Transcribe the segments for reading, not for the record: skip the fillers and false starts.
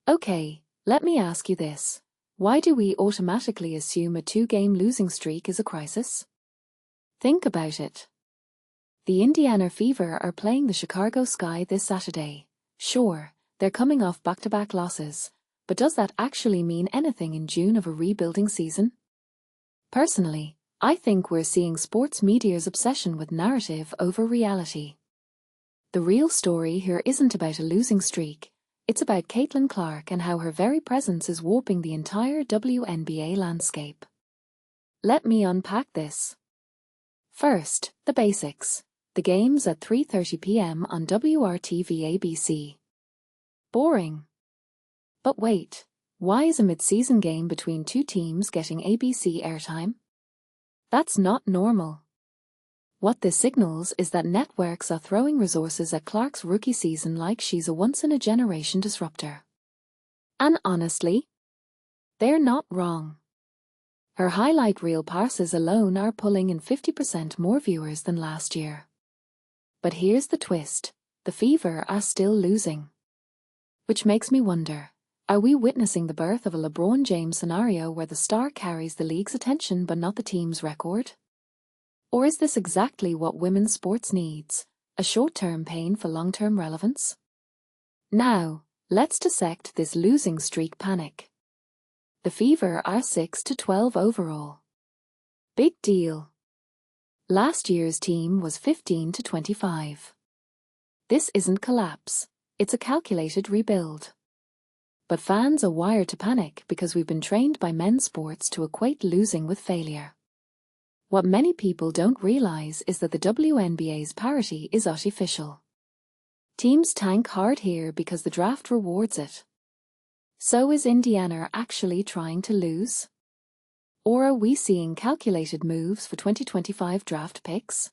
Okay, let me ask you this. Why do we automatically assume a two-game losing streak is a crisis? Think about it. The Indiana Fever are playing the Chicago Sky this Saturday. Sure, they're coming off back-to-back losses, but does that actually mean anything in June of a rebuilding season? Personally, I think we're seeing sports media's obsession with narrative over reality. The real story here isn't about a losing streak, it's about Caitlin Clark and how her very presence is warping the entire WNBA landscape. Let me unpack this. First, the basics. The game's at 3:30 p.m. on WRTV-ABC. Boring. But wait, why is a mid-season game between two teams getting ABC airtime? That's not normal. What this signals is that networks are throwing resources at Clark's rookie season like she's a once-in-a-generation disruptor. And honestly, they're not wrong. Her highlight reel passes alone are pulling in 50% more viewers than last year. But here's the twist, the Fever are still losing. Which makes me wonder, are we witnessing the birth of a LeBron James scenario where the star carries the league's attention but not the team's record? Or is this exactly what women's sports needs, a short-term pain for long-term relevance? Now, let's dissect this losing streak panic. The Fever are 6-12 overall. Big deal. Last year's team was 15-25. This isn't collapse, it's a calculated rebuild. But fans are wired to panic because we've been trained by men's sports to equate losing with failure. What many people don't realize is that the WNBA's parity is artificial. Teams tank hard here because the draft rewards it. So is Indiana actually trying to lose? Or are we seeing calculated moves for 2025 draft picks?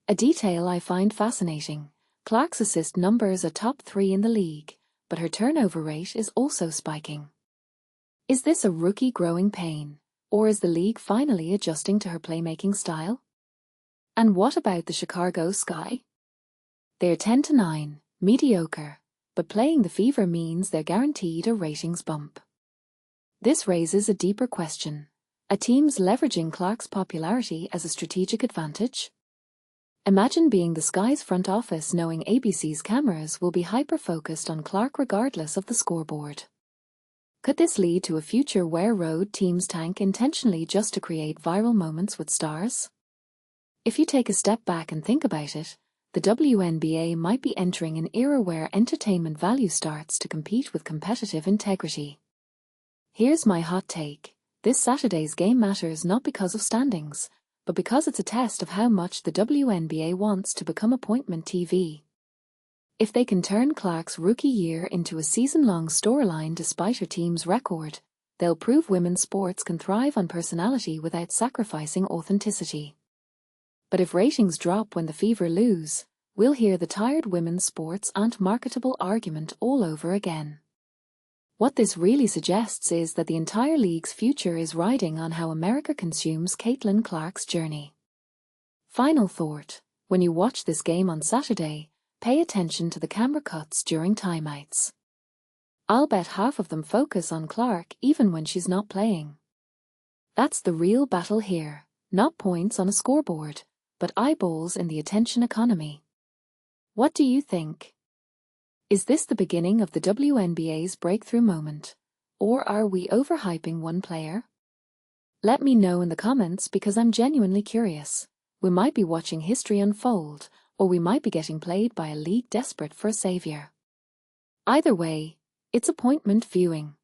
A detail I find fascinating, Clark's assist numbers are top 3 in the league, but her turnover rate is also spiking. Is this a rookie growing pain? Or is the league finally adjusting to her playmaking style? And what about the Chicago Sky? They're 10-9, mediocre, but playing the Fever means they're guaranteed a ratings bump. This raises a deeper question. Are teams leveraging Clark's popularity as a strategic advantage? Imagine being the Sky's front office knowing ABC's cameras will be hyper-focused on Clark regardless of the scoreboard. Could this lead to a future where road teams tank intentionally just to create viral moments with stars? If you take a step back and think about it, the WNBA might be entering an era where entertainment value starts to compete with competitive integrity. Here's my hot take. This Saturday's game matters not because of standings, but because it's a test of how much the WNBA wants to become appointment TV. If they can turn Clark's rookie year into a season-long storyline despite her team's record, they'll prove women's sports can thrive on personality without sacrificing authenticity. But if ratings drop when the Fever lose, we'll hear the tired women's sports aren't marketable argument all over again. What this really suggests is that the entire league's future is riding on how America consumes Caitlin Clark's journey. Final thought, when you watch this game on Saturday, pay attention to the camera cuts during timeouts. I'll bet half of them focus on Clark even when she's not playing. That's the real battle here, not points on a scoreboard, but eyeballs in the attention economy. What do you think? Is this the beginning of the WNBA's breakthrough moment, or are we overhyping one player? Let me know in the comments because I'm genuinely curious. We might be watching history unfold, or we might be getting played by a league desperate for a savior. Either way, it's appointment viewing.